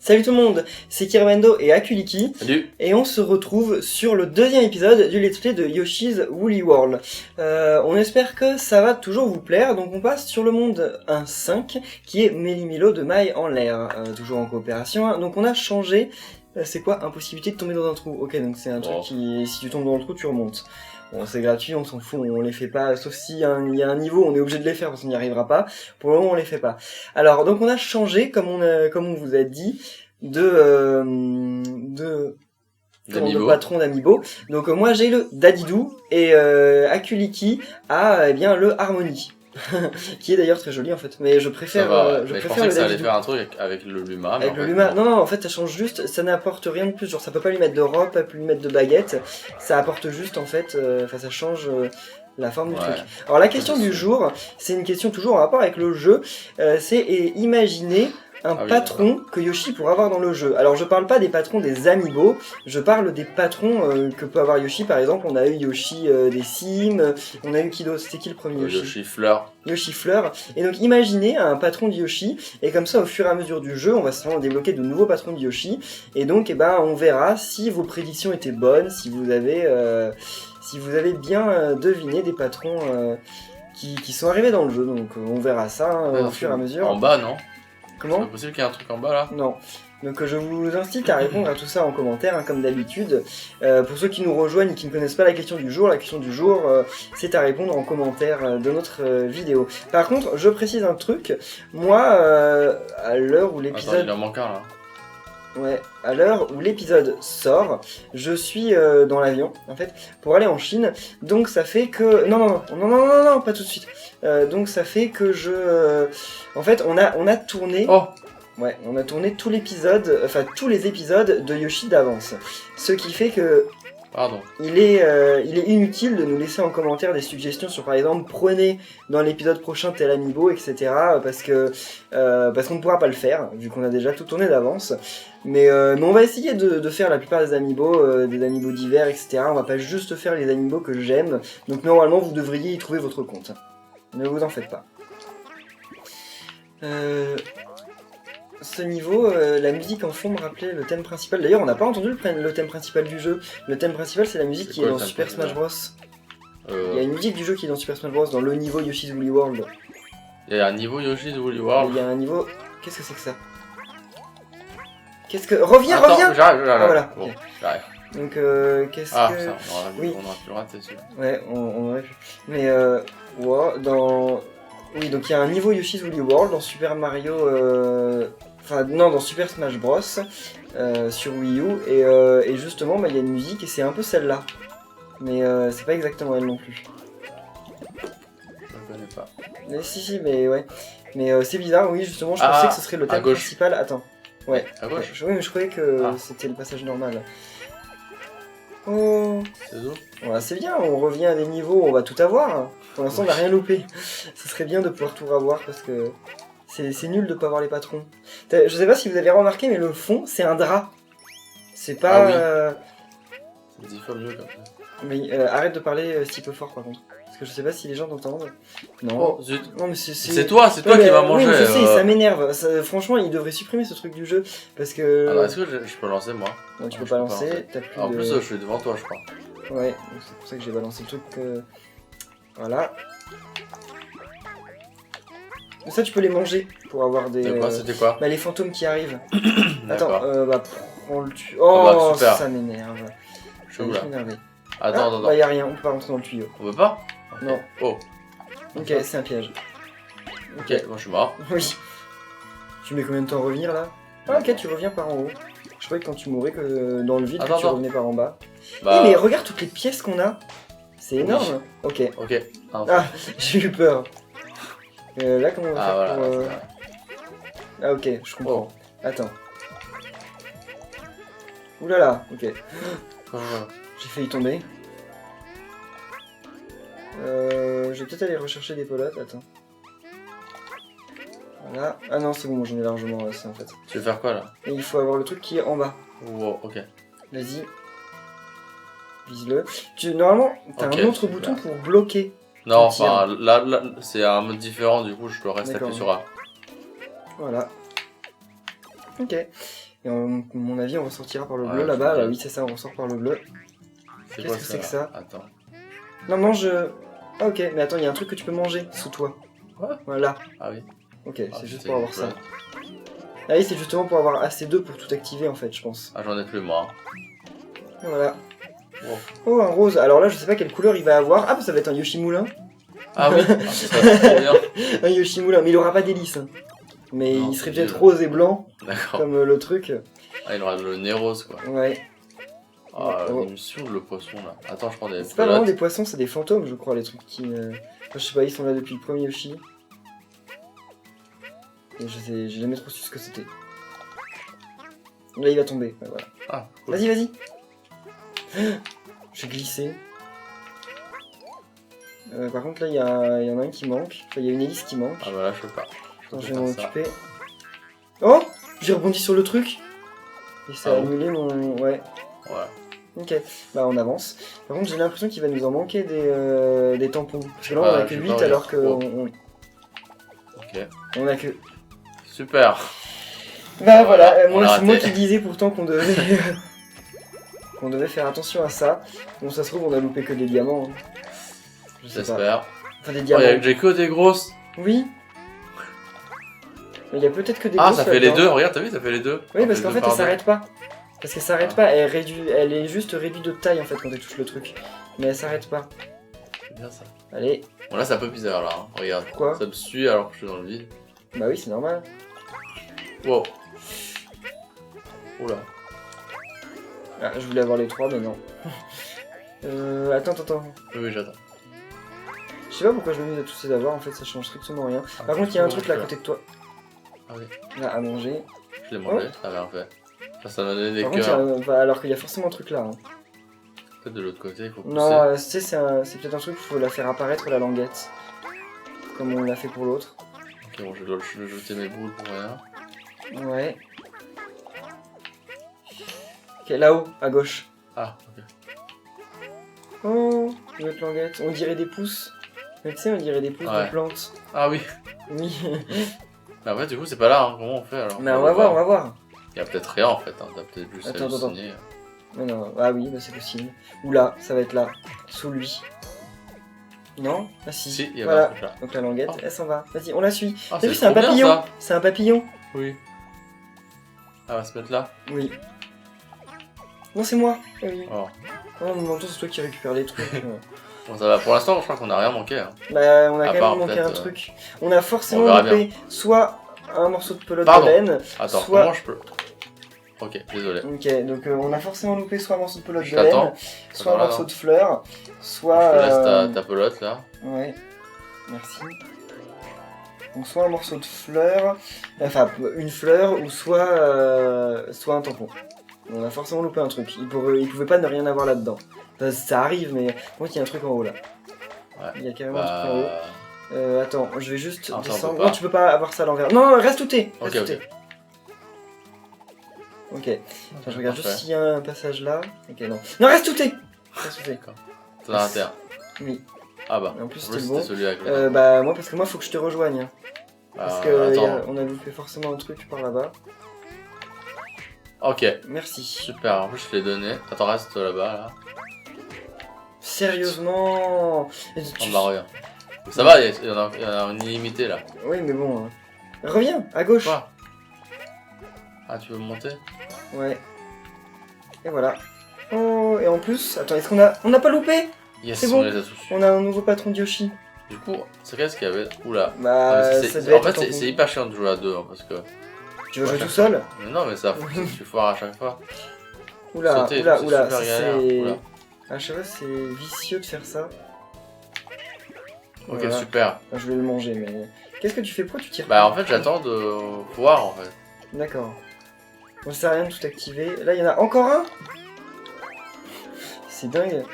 Salut tout le monde, c'est Kiribendo et Akuliki. Salut. Et on se retrouve sur le deuxième épisode du Let's Play de Yoshi's Woolly World. On espère que ça va toujours vous plaire, donc on passe sur le monde 1.5 qui est Méli-Mélo de mailles en l'air, toujours en coopération. Hein. Donc on a changé, c'est quoi? Impossibilité de tomber dans un trou. Ok, donc c'est un truc qui, si tu tombes dans le trou, tu remontes. Bon, c'est gratuit, on s'en fout, on les fait pas, sauf s'il y a un niveau, on est obligé de les faire parce qu'on n'y arrivera pas. Pour le moment, on les fait pas. Alors, donc on a changé, comme on vous a dit, de patron d'Amiibo. Donc moi j'ai le Dadidou et Akuliki a bien le Harmony. Qui est d'ailleurs très joli en fait, mais je préfère je pensais que ça allait faire un truc avec le Luma. Avec le Luma, non, en fait ça change juste, ça n'apporte rien de plus, genre ça peut pas lui mettre de robe, pas lui mettre de baguette, ça apporte juste en fait, ça change la forme du truc. Alors la question du jour, c'est une question toujours en rapport avec le jeu, c'est imaginer un patron que Yoshi pourrait avoir dans le jeu. Alors je parle pas des patrons des Amiibo, je parle des patrons que peut avoir Yoshi. Par exemple, on a eu Yoshi des Sims, on a eu Kido, c'était qui le premier Yoshi? Yoshi Fleur. Yoshi Fleur. Et donc imaginez un patron de Yoshi, et comme ça au fur et à mesure du jeu, on va sûrement débloquer de nouveaux patrons de Yoshi, et donc on verra si vos prédictions étaient bonnes, si vous avez bien deviné des patrons qui sont arrivés dans le jeu. Donc on verra ça au fur et à mesure. En bas, non? Comment? C'est possible qu'il y ait un truc en bas là? Non. Donc je vous incite à répondre à tout ça en commentaire, hein, comme d'habitude. Pour ceux qui nous rejoignent et qui ne connaissent pas la question du jour, c'est à répondre en commentaire de notre vidéo. Par contre, je précise un truc. Moi, à l'heure où l'épisode... Attends, il en manque un là. Ouais, à l'heure où l'épisode sort, je suis dans l'avion, en fait, pour aller en Chine. Donc ça fait que... Non, pas tout de suite. Donc ça fait que en fait, on a tourné... Oh. Ouais, on a tourné tous les épisodes de Yoshi d'avance. Ce qui fait que... Pardon. Il est inutile de nous laisser en commentaire des suggestions sur, par exemple, prenez dans l'épisode prochain tel Amiibo, etc. Parce qu'on ne pourra pas le faire, vu qu'on a déjà tout tourné d'avance. Mais on va essayer de faire la plupart des Amiibo divers, etc. On va pas juste faire les Amiibo que j'aime. Donc normalement, vous devriez y trouver votre compte. Ne vous en faites pas. Ce niveau, la musique en fond me rappelait le thème principal. D'ailleurs, on n'a pas entendu le thème principal du jeu. Le thème principal, c'est la musique qui est dans Super Smash Bros. Il y a une musique du jeu qui est dans Super Smash Bros. Dans le niveau Yoshi's Woolly World. Il y a un niveau Yoshi's Woolly World. Il y a un niveau... Qu'est-ce que c'est que ça? Reviens. J'arrive. Ah voilà. Bon, okay. j'arrive. Donc qu'est-ce que... Ça, on aurait pu le rater dessus. Ouais, on aurait pu. Mais oui, donc il y a un niveau Yoshi's Woolly World dans Super Mario... dans Super Smash Bros. Sur Wii U. Et justement, il y a une musique et c'est un peu celle-là. Mais c'est pas exactement elle non plus. Je connais pas. Mais si, mais ouais. Mais c'est bizarre, oui, justement, je pensais que ce serait le thème principal. Attends. Ouais. À gauche. Oui, mais je croyais que c'était le passage normal. Oh. C'est où? Ouais, c'est bien, on revient à des niveaux, on va tout avoir. Pour l'instant, on n'a rien loupé. Ce serait bien de pouvoir tout avoir parce que c'est nul de pas avoir les patrons. Je sais pas si vous avez remarqué, mais le fond, c'est un drap. C'est pas... C'est 10 fois mieux comme ça. Mais arrête de parler si peu fort par contre. Parce que je sais pas si les gens t'entendent. Non. Oh zut. Non mais c'est toi qui vas manger. Oui, je sais, ça m'énerve. Franchement, il devrait supprimer ce truc du jeu. Parce que... Alors, est-ce que je peux lancer moi? Non, tu peux pas lancer. T'as plus en plus, je suis devant toi, je crois. Ouais, c'est pour ça que j'ai balancé le truc. Voilà. Ça, tu peux les manger pour avoir des... C'était quoi? Les fantômes qui arrivent. Attends, prends le tuyau. Oh, super. Ça m'énerve. Je suis où là? Attends. Y'a rien, on peut pas rentrer dans le tuyau. On peut pas? Non. Oh. Ok, c'est un piège. Ok, moi je suis mort. Oui. Tu mets combien de temps à revenir là? Ah ok, tu reviens par en haut. Je croyais que quand tu mourais, que dans le vide, tu revenais par en bas. Mais regarde toutes les pièces qu'on a. C'est énorme. Ok. Ah, j'ai eu peur. Là, comment on va faire pour... Ah ok, je comprends. Attends. Oulala, ok. J'ai failli tomber. Je vais peut-être aller rechercher des pelotes, attends. Voilà. Ah non, c'est bon, j'en ai largement assez en fait. Tu veux faire quoi là? Et il faut avoir le truc qui est en bas. Wow, ok. Vas-y. Vise-le. Normalement, t'as un autre bouton pour bloquer. Non, enfin, là c'est un mode différent, du coup je peux rester appuyé sur A. Voilà. Ok. Et à mon avis, on ressortira par le Ouais, bleu je là-bas. me dis. Oui, c'est ça, on ressort par le bleu. C'est Qu'est-ce quoi que c'est que ça? Attends. Non, mange. Ah, ok, mais attends, il y a un truc que tu peux manger sous toi. Quoi? Voilà. Ah oui. Ok, Ah, c'est juste c'était pour avoir une ça. blague. Ah oui, c'est justement pour avoir assez d'œufs pour tout activer en fait, je pense. Ah, j'en ai plus moi. Et voilà. Wow. Oh, un rose. Alors là, je sais pas quelle couleur il va avoir. Ah, bah, ça va être un Yoshi Moulin. Ah oui, ah, ça serait trop bien. Un Yoshi Moulin, mais il aura pas d'hélice. Hein. Mais Non, il serait c'est peut-être nul. rose et blanc, D'accord. comme le truc. Ah, il aura le nez rose quoi. Ouais. Ah, Oh. il me saoule le poisson là. Attends, je prends des C'est pas vraiment pelotes. des poissons, c'est des fantômes, je crois, les trucs qui. Enfin, je sais pas, ils sont là depuis le premier Yoshi. Et j'ai jamais trop su ce que c'était. Là, il va tomber. Ouais, voilà. Ah, cool. Vas-y, vas-y. J'ai glissé. Par contre, là, il y en a un qui manque. Enfin, il y a une hélice qui manque. Ah bah là, je peux pas. Attends, je peux vais m'en faire ça. occuper. Oh, j'ai rebondi sur le truc. Et ça Ah a bon annulé mon... Ouais. Ouais. Ok, bah on avance. Par contre, j'ai l'impression qu'il va nous en manquer des tampons. Parce que là, on a que je sais 8 pas, alors que... oh. On, Ok. on a que... Super. Bah voilà, Voilà, on moi l'a c'est moi raté. qui disais pourtant qu'on devait... qu'on devait faire attention à ça. Bon, ça se trouve, on a loupé que des diamants. Hein. Je sais pas. J'espère. Enfin, des Oh, diamants. j'ai que des grosses. Oui. Mais il y a peut-être que des Ah, grosses ça fait les là-dedans. deux. Regarde, t'as vu, ça fait les deux. Oui, Ça parce fait qu'en deux fait, par elle deux. s'arrête pas. Parce qu'elle s'arrête Ah. pas, elle est juste réduite de taille en fait quand elle touche le truc. Mais elle s'arrête pas. C'est bien ça. Allez, Bon, là, c'est un peu bizarre là. Hein. Regarde. Pourquoi Ça me suit alors que je suis dans le vide. bah oui, c'est normal. Wow. Oula. Ah, je voulais avoir les trois, mais non. Attends. Oui, oui, j'attends. Je sais pas pourquoi je me mis à tous les avoir, en fait, ça change strictement rien. Ah, Par contre, il y a un truc là à côté de toi. Ah oui. Là, à manger. Je l'ai mangé. Ça a bien fait. Ça m'a donné des Par contre, cœurs. enfin, alors qu'il y a forcément un truc là. Hein. Peut-être de l'autre côté, il faut pousser. Non, tu sais, c'est peut-être un truc où il faut la faire apparaître la languette. Comme on l'a fait pour l'autre. Ok, bon, je dois jeter mes boules pour rien. Ouais. Ok, là-haut, à gauche. Ah, ok. Oh, notre languette. On dirait des pousses. Mais tu sais, on dirait des pousses Ouais. de plantes. Ah oui. Oui. Mais en fait, du coup, c'est pas là. Hein. Comment on fait alors? Mais on va voir. Il y a peut-être rien en fait. Hein. T'as peut-être juste Attends. halluciné. Mais non, ah oui, bah c'est possible. Ou là, ça va être là, sous lui. Non? Ah si. Si, il y a voilà. un truc là. Donc la languette, Oh. elle s'en va. Vas-y, on la suit. Ah, T'as vu, c'est un trop bien, papillon. ça. C'est un papillon. Oui. Ah, on va se mettre là. Oui. Non, c'est moi. Ah oui. Oh. Non, mais en même temps, c'est toi qui récupères les trucs. Bon, ça va. Pour l'instant, je crois qu'on a rien manqué. Hein. Bah, on a À quand part même manqué peut-être, un truc. On a forcément on verra loupé soit un morceau de pelote Pardon. de laine, Attends, soit... comment je peux. Ok, désolé. Ok, donc on a forcément loupé soit un morceau de pelote Je de laine, t'attends. soit un Attends, là, morceau non. de fleurs, soit... Je te laisse ta pelote là. Ouais, merci. Donc soit un morceau de fleur, enfin une fleur, ou soit un tampon. On a forcément loupé un truc. Il pouvait pas ne rien avoir là-dedans. Enfin, ça arrive, mais moi il y a un truc en haut là. Ouais. Il y a carrément un truc en haut. Bah. Attends, je vais juste Ah, ça, on descendre. peut pas. Non, tu peux pas avoir ça à l'envers. Non, reste où t'es. Ok, Reste où ok. t'es. Ok. Attends, je regarde juste Parfait. s'il y a un passage là. Ok, non. Non, reste où t'es. Reste où t'es. T'en as raté un. Oui. Ah bah. En plus, En c'était c'était bon. celui avec le. Bah moi parce que moi faut que je te rejoigne. Hein. Parce que Attends. on a loupé forcément un truc par là-bas. Ok, Merci. super. En plus, je te l'ai donné. Attends, reste là-bas là. Sérieusement. On va rien. Ça va, il y en a une illimitée là. Oui mais bon. Hein. Reviens à gauche. Quoi? Ah, tu veux monter? Ouais. Et voilà. Oh et en plus, attends, est-ce qu'on a pas loupé? Yes, C'est bon. on les a tous eu. On a un nouveau patron de Yoshi. Du coup, c'est qu'est-ce qu'il y avait? Oula. Bah Ah, mais ça devait en être fait, un tampon. c'est hyper chiant de jouer à deux hein, parce que. Tu veux jouer Ouais. tout seul? Mais non, mais ça, faut que tu foires à chaque fois. Oula, Sauter, oula, c'est oula, super ça, galère. c'est... Oula. À chaque fois c'est vicieux de faire ça. Ok, Voilà. super. Je vais le manger mais... Qu'est-ce que tu fais? Pourquoi tu tires Bah, pas en fait, j'attends de voir en fait. D'accord. Bon, ça sert à rien de tout activer. Là, il y en a encore un. C'est dingue.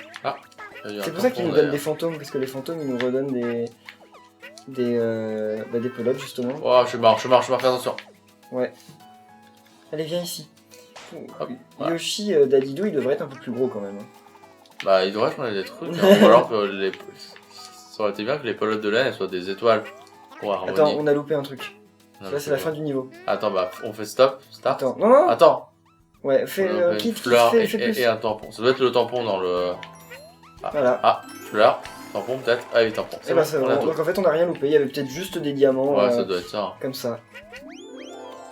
Il y a un C'est pour ça qu'ils tampon, nous donnent des d'ailleurs. fantômes, parce que les fantômes, ils nous redonnent des pelotes, justement. Oh, je suis mort, fais attention. Allez, viens ici. Hop, voilà. Yoshi Dadidou, il devrait être un peu plus gros quand même. Hein. Bah, il devrait changer des trucs. Hein. Ou alors que les. Ça aurait été bien que les pelotes de laine elles soient des étoiles pour harmonier. Attends, on a loupé un truc. Non, Là, c'est la fin du niveau. Attends, bah, on fait stop, start. Attends, non, non. Attends. Ouais, fais On a une quitte, fleur fais plus. et un tampon. Ça doit être le tampon dans le... Voilà. Ah, fleur, tampon peut-être. Ah oui, tampon. Et bah, c'est on a bon. tout. Donc en fait, on a rien loupé. Il y avait peut-être juste des diamants. Ouais, ça doit être ça. Comme ça.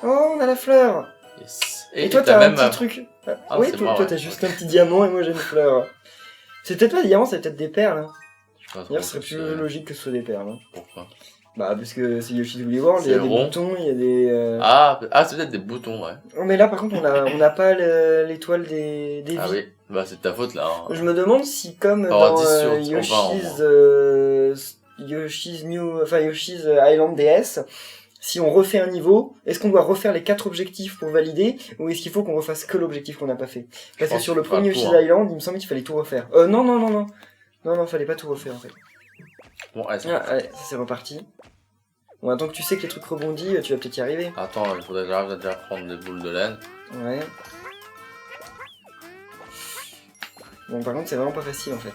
Oh, on a la fleur. Yes. Et toi, t'as même un petit truc. Ah, oui, c'est toi, moi, toi, ouais. t'as juste un petit diamant et moi, j'ai une fleur. C'est peut-être pas des diamants, c'est peut-être des perles. Hein. Je sais pas trop D'ailleurs, ce serait ce plus que c'est. logique que ce soit des perles. Hein. Pourquoi? Bah, parce que c'est Yoshi's Woolly World, il y a C'est des rond. boutons, il y a des. Ah, c'est peut-être des boutons, ouais. Oh, mais là, par contre, on a pas l'étoile des Ah vies. oui, bah c'est de ta faute là. Hein. Je me demande si, comme Alors, dans 10 sur- Yoshi's Island DS, si on refait un niveau, est-ce qu'on doit refaire les 4 objectifs pour valider, ou est-ce qu'il faut qu'on refasse que l'objectif qu'on n'a pas fait? Parce que pense sur le qu'il faut premier le Yoshi's tour, hein. Island, il me semblait qu'il fallait tout refaire. Non, fallait pas tout refaire en fait. Bon, allez, Ah, allez, ça c'est reparti. Bon, attends que tu sais que les trucs rebondis, tu vas peut-être y arriver. Attends, il faudrait que j'arrive à déjà prendre des boules de laine. Ouais. Bon, par contre, c'est vraiment pas facile en fait.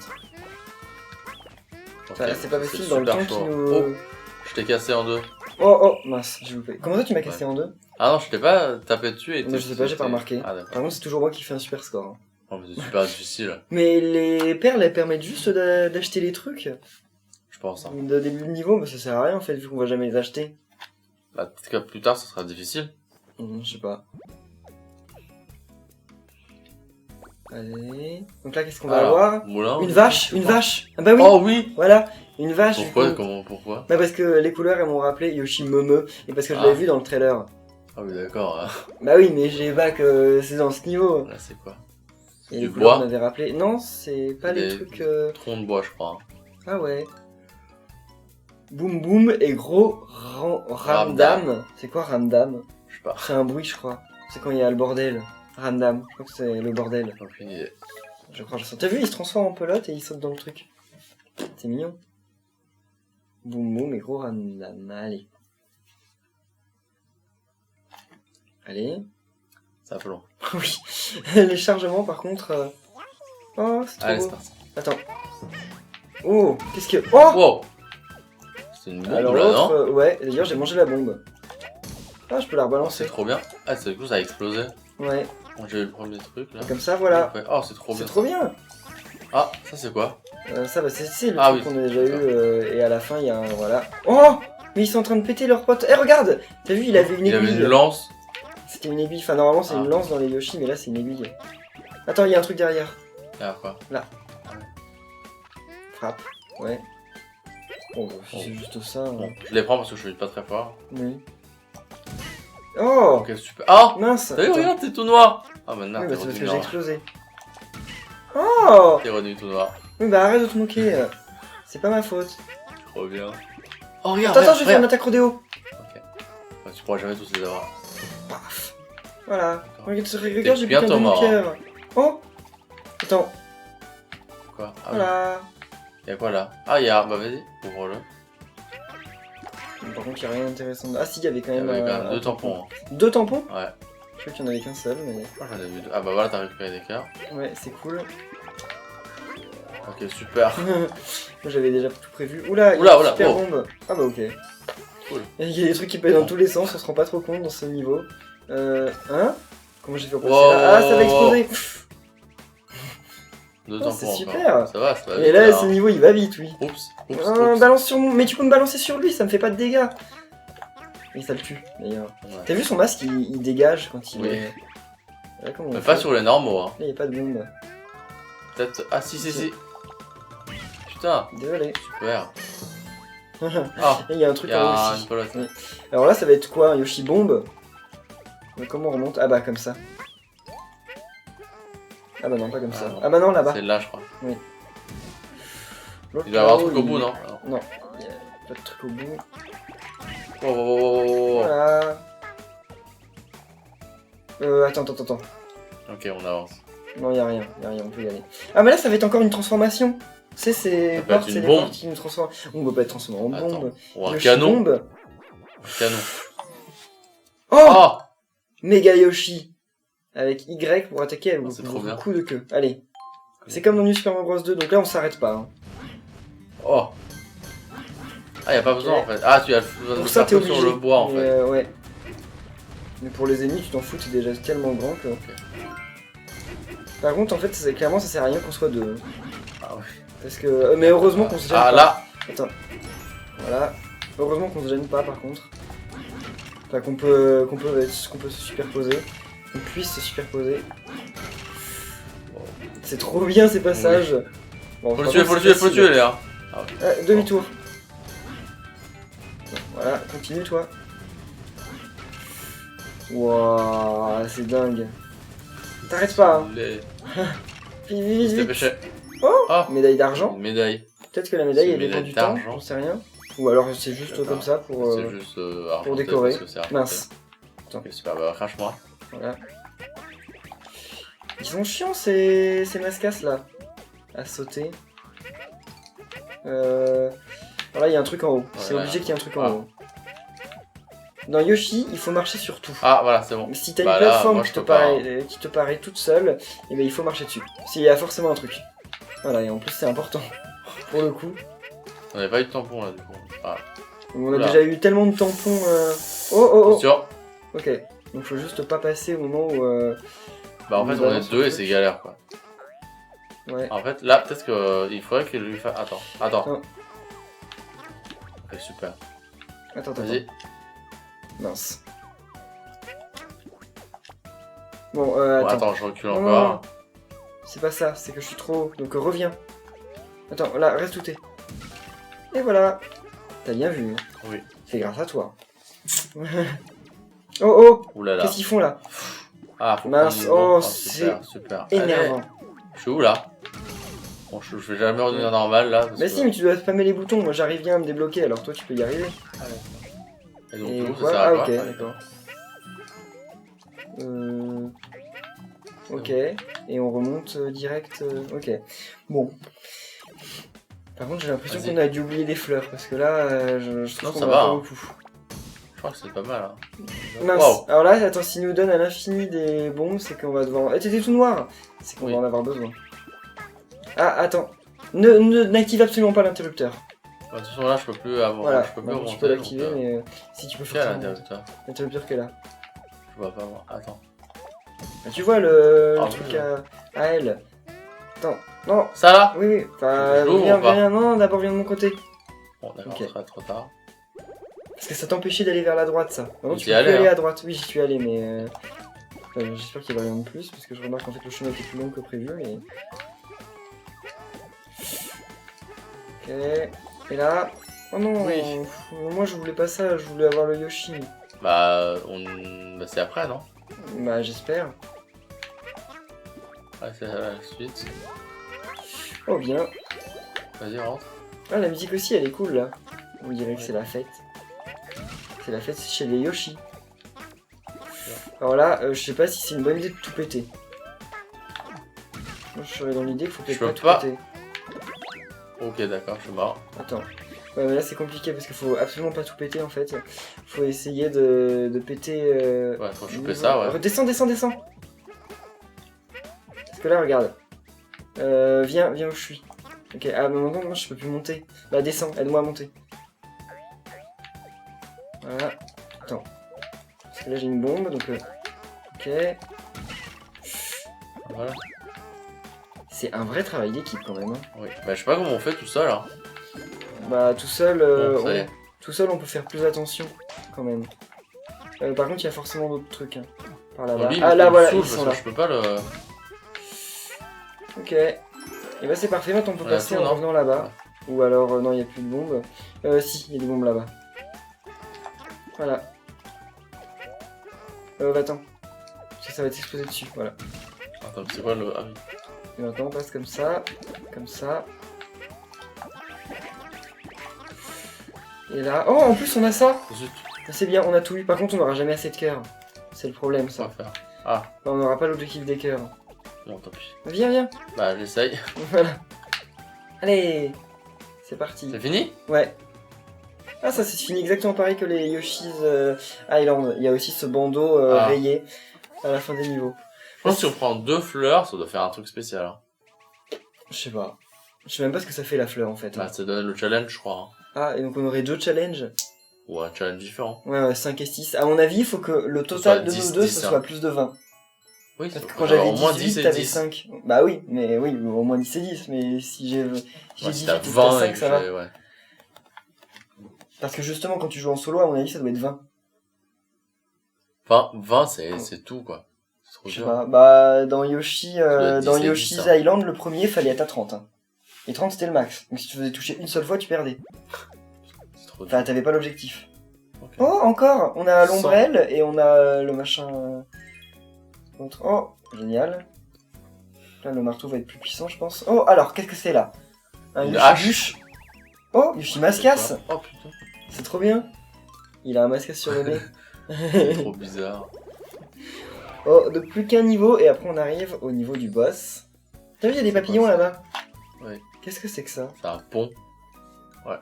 Ok, Enfin, c'est pas facile c'est dans le super temps qui chaud. nous. Oh, je t'ai cassé en deux. Oh, mince, j'ai loupé. Comment ça tu m'as cassé en deux? Ah non, je t'ai pas tapé dessus et Non, je sais pas, j'ai pas remarqué. Ah d'accord. Par contre, c'est toujours moi qui fais un super score. Hein. Oh, mais c'est super difficile, Mais les perles, elles permettent juste d'acheter les trucs. je pense. Hein. De début de niveau, bah, ça sert à rien en fait, vu qu'on va jamais les acheter. Bah, peut-être que plus tard, ça sera difficile. Je sais pas. Allez. Donc là, qu'est-ce qu'on va Alors, avoir? moulin. Une vache, une vache. Ah bah oui. Oh oui. Voilà, une vache. Pourquoi, du coup. pourquoi? Bah parce que les couleurs, elles m'ont rappelé Yoshi Momo, et parce que je Ah. l'avais vu dans le trailer. Ah oui, d'accord. Bah oui, mais j'ai pas que c'est dans ce niveau. Là, c'est quoi? Et Du les couleurs bois. m'avaient rappelé. Non, c'est pas les Des- trucs. Tronc de bois, je crois. Hein. Ah ouais. Boum boum et gros ramdam. C'est quoi ramdam? Je sais pas. C'est un bruit, je crois. C'est quand il y a le bordel. Ramdam. Je crois que c'est le bordel. Aucune idée. Je crois. T'as vu, il se transforme en pelote et il saute dans le truc. C'est mignon. Boum boum et gros ramdam. Allez. Allez. C'est un peu long. Oui. Les chargements, par contre. Oh, c'est trop Allez, beau. c'est parti. Attends. Oh, qu'est-ce que. Oh! Wow! C'est une bombe Alors là, l'autre, non? ouais, d'ailleurs j'ai mangé la bombe. Ah, je peux la Oh, c'est rebalancer. trop bien. Ah, c'est du coup, ça a explosé. Ouais, Bon, j'ai eu le premier truc là. et comme ça, voilà. Ouais. Oh, c'est trop C'est bien. trop bien. Ah, ça c'est quoi? Ça, bah, c'est le Ah truc oui, qu'on a déjà eu, d'accord. et à la fin, il y a un. Voilà. Oh! Mais ils sont en train de péter leur pote. Eh, regarde! T'as vu, il avait une Il avait aiguille. une lance. C'était une aiguille. Enfin, normalement, c'est Ah. une lance dans les Yoshi, mais là, c'est une aiguille. Attends, il y a un truc derrière. Ah, quoi? Frappe. Ouais. Bon, bah, si Oh. c'est juste ça. Bon, je les prends parce que je suis pas très fort. Oui. Oh! Ok, super. Ah! Mince! T'as vu, Attends. regarde, t'es tout noir! Ah, maintenant, Oui, t'es bah, c'est parce que redevenu j'ai noir. explosé. Oh! T'es redevenu tout noir. Oui, bah arrête de te moquer. C'est pas ma faute. Trop bien. Oh, regarde! Attends, je vais faire regarde. une attaque rodéo. Ouais, tu pourras jamais tous les avoir. Paf. Voilà. Regarde, T'es regarde, j'ai plus qu'un bientôt mort, demi-cœur. Oh! Attends, Quoi? Ah, voilà. oui. Y'a quoi là? Ah, y'a. Bah, vas-y, ouvre-le. Par contre, il y a rien d'intéressant. Ah si, il y avait quand Il y même, avait quand un même deux tampons. Hein. 2 tampons? Ouais. Je crois qu'il y en avait qu'un seul, mais Moi, j'en ai vu deux. Ah, bah voilà, t'as récupéré des cœurs. ouais, c'est cool. Ok, super. Moi, j'avais déjà tout prévu. Oula, il y Oula, a une oula, super oh. bombe. Ah bah ok. Cool. Il y a des trucs qui pètent dans tous les sens, on se rend pas trop compte dans ce niveau. Hein? Comment j'ai fait pour passer Wow. là? Ah, ça va exploser! Deux Ah, tampons c'est encore. super. Ça va, ça va. Et vite, là, hein. ce niveau, il va vite, oui. Oups, oups, Ah, oups. balance sur moi, mais tu peux me balancer sur lui, ça me fait pas de dégâts. Et ça le tue, d'ailleurs. Ouais. T'as vu son masque, il dégage quand il Oui. est... Là, comment on Mais fait? pas sur les normaux, hein. Là, y a pas de bombe. Peut-être. Ah, si, si, si. Putain, Désolé. super. Là, Ah, il y a un truc il y en haut a aussi. une pelote. Oui. Alors là, ça va être quoi? Un Yoshi bombe? Mais comment on remonte? Ah bah, comme ça. Ah bah non, pas comme Ah ça. non. Ah bah non, là-bas. C'est là, je crois. L'autre Il doit y avoir un là-haut, truc au bout, non? Non, il y a pas de truc au bout. Oh, oh, oh, oh, oh. Voilà. Attends. Ok, on avance. Non, y a rien, on peut y aller. Ah, mais là, ça va être encore une transformation. Tu sais, c'est Ça peut être portes, une c'est les bombe. portes qui nous transforment. On peut pas être transformé en Attends. bombe. Ou un Yoshi canon. bombe. Un canon. Oh! Oh! Méga Yoshi. Avec Y pour attaquer avec C'est trop bien. coup de queue. Allez. C'est comme dans New Super Mario Bros 2, donc là, on s'arrête pas. Hein. Oh! Ah, y a pas besoin Ok. en fait. Ah, tu as besoin de Pour ça, faire t'es tout obligé. sur le bois en Mais, fait. ouais. Mais pour les ennemis, tu t'en fous, t'es déjà tellement grand que... Par contre, en fait, clairement, ça sert à rien qu'on soit deux. Ah ouais. Parce que... mais heureusement qu'on se gêne Ah pas. là. Attends. Voilà. Heureusement qu'on se gêne pas, par contre. Enfin, qu'on peut se superposer. Qu'on puisse se superposer. C'est trop bien, ces passages. Bon, Faut le par tuer, contre, faut le c'est tuer, faut le facile. tuer, Léa. Ah ouais. Demi-tour. Voilà, continue, toi. Wouah, c'est dingue. T'arrêtes pas, hein. Les... Vite, vite, vite, Se vite. dépêcher. Oh, Ah, médaille d'argent. une médaille. Peut-être que la médaille C'est elle une dépend médaille du temps, d'argent. j'en sais rien. Ou alors c'est juste comme ça pour C'est juste argenté décorer. parce que c'est argenté. mince. Ok, super, bah crache-moi. Voilà. Ils sont chiants ces mascasses là. À sauter. Voilà, il y a un truc en haut. C'est Voilà. obligé qu'il y ait un truc en Ah. haut. Dans Yoshi, il faut marcher sur tout. Ah, voilà, c'est bon. Mais si t'as Bah une là, plateforme moi, qui je te, peux pas, qui te paraît toute seule, et ben il faut marcher dessus. S'il y a forcément un truc. Voilà, et en plus c'est important. Pour le coup. On avait pas eu de tampon là du coup. Ah, On a Oula. déjà eu tellement de tampons. Oh oh oh. sûr. Ok. Donc faut juste pas passer au moment où. Bah en on fait nous on est balance deux le et truc. c'est galère quoi. Ouais. En fait là peut-être que il faudrait qu'il lui fasse. Attends. Non. Ok super. Attends. Vas-y. Mince. Bon, Bon, attends. attends, je recule Non, encore. non. C'est pas ça, c'est que je suis trop haut. Donc reviens. Attends, là, reste où t'es. Et voilà. T'as bien vu. Hein. Oui. C'est grâce à toi. Oh oh. Ouh là là. Qu'est-ce qu'ils font là? Ah faut Mince, prendre une bombe. oh, Super, super. Énervant. Allez, je suis où là? Bon, je vais jamais redevenir normal là. Parce Mais que... si, mais tu dois spammer les boutons. Moi j'arrive bien à me débloquer, alors toi tu peux y arriver. Et donc Et du coup quoi? ça sert à Ah quoi? ok, Allez. d'accord. Ok, et on remonte direct. Ok. Bon. Par contre, j'ai l'impression Vas-y. qu'on a dû oublier des fleurs parce que là, je trouve Non, qu'on ça en a va, pas hein. beaucoup. Je crois que c'est pas mal hein. Mince. Waouh. Alors là, attends, s'il nous donne à l'infini des bombes, c'est qu'on va devoir. Eh, t'étais tout noir. C'est qu'on Oui. va en avoir besoin. Ah, attends. N'active absolument pas l'interrupteur. De toute façon là je peux plus avoir. Voilà. Je peux plus Bah, remonter. tu peux l'activer, donc, mais si tu peux quel faire interrupteur? l'interrupteur qu'elle a. Je vois pas moi. Attends. Ah, tu vois le Ah, truc oui. à elle. Attends. Non. Ça là? Oui, oui. Enfin, Je l'ouvre viens, ou pas viens. Non, d'abord viens de mon côté. Bon d'accord, Ok. ce sera trop tard. Parce que ça t'empêchait d'aller vers la droite, ça. Maintenant, J'y tu peux allais, plus aller hein. à droite. Oui, j'y suis allé, mais... j'espère qu'il y a rien de plus, parce que je remarque en fait le chemin était plus long que prévu, mais... Ok... Et là... Oh non Oui. Moi, je voulais pas ça, je voulais avoir le Yoshi. Bah c'est après non? Bah, j'espère. Ouais c'est la suite. Oh, bien. Vas-y rentre. Ah, la musique aussi, elle est cool, là. On dirait que c'est la fête. C'est la fête chez les Yoshi. Alors là, je sais pas si c'est une bonne idée de tout péter. Moi, je serais dans l'idée qu'il faut peut-être Je peux tout pas. péter. Ok d'accord, je suis mort. Attends. Ouais, mais là c'est compliqué parce qu'il faut absolument pas tout péter en fait. Faut essayer de péter. Ouais, faut choper ça, ouais. Descends. Parce que là, regarde. Viens où je suis. Ok, ah, mais maintenant, moi je peux plus monter. Bah, descends, aide-moi à monter. Voilà. Attends. Parce que là j'ai une bombe donc. Ok. Voilà. C'est un vrai travail d'équipe quand même. Hein. Oui. Bah je sais pas comment on fait tout seul hein. Bah, tout seul. Bon, ça y est. Tout seul, on peut faire plus attention, quand même. Par contre, il y a forcément d'autres trucs. Hein, par là-bas. Lui, Ah, il là, me voilà, saoule ils parce sont que là. je peux pas le... Ok. Et bah, c'est parfait, maintenant on peut On a passer tout, en non revenant là-bas. Ou alors, non, il n'y a plus de bombes. Si, il y a des bombes là-bas. Voilà. Attends. Parce que ça va t'exploser dessus, voilà. Attends, c'est quoi le... Ah oui. Et maintenant, on passe comme ça. Comme ça. Et là... Oh, en plus, on a ça. Zut, C'est bien, on a tout eu. Par contre, on n'aura jamais assez de cœurs. C'est le problème, ça ça. va faire. Ah, Bah, on n'aura pas l'objectif des cœurs. bon tant pis. Viens. Bah j'essaye. Voilà. Allez. C'est parti. C'est fini? Ouais. Ah, ça c'est fini exactement pareil que les Yoshi's Island. Il y a aussi ce bandeau Ah. rayé à la fin des niveaux. Je pense que si on prend 2 fleurs, ça doit faire un truc spécial. Hein. Je sais pas. Je sais même pas ce que ça fait la fleur en fait. Bah ça donne le challenge je crois. Hein. Ah, et donc on aurait 2 challenges. Ou un challenge différent. Ouais, 5 et 6. À mon avis, il faut que le soit total de 10, nous deux, 10, ce hein. soit plus de 20. Oui, Parce que faut quand j'avais avoir au moins 18, 10 et t'avais 10. 5. Bah oui, mais oui, au moins 10 et 10. Mais si j'ai Ouais, 18 si et t'as que t'as 20 et 5, que ça va. j'ai... Ouais. Parce que justement, quand tu joues en solo, à mon avis, ça doit être 20. 20 c'est tout, quoi. C'est trop Je sais dur. pas. Bah, dans Yoshi, doit être dans 10 et 10, Yoshi's hein. Island, le premier, fallait être à 30. Hein. Et 30, c'était le max. Donc si tu faisais toucher une seule fois, tu perdais. C'est trop dur. Enfin, t'avais pas l'objectif. Ok. Oh, encore! On a 100. l'ombrelle et on a le machin... autre. Oh, génial. Là, le marteau va être plus puissant, je pense. Oh, alors, qu'est-ce que c'est là? Un Une Yoshi hache. bûche. Oh, Yoshi Mascasse. Oh putain, C'est trop bien. Il a un mascasse sur le nez. c'est trop bizarre. Oh, de plus qu'un niveau, et après on arrive au niveau du boss. T'as vu, il y a des papillons quoi, ça? là-bas. Oui. Qu'est-ce que c'est que ça? C'est un pont.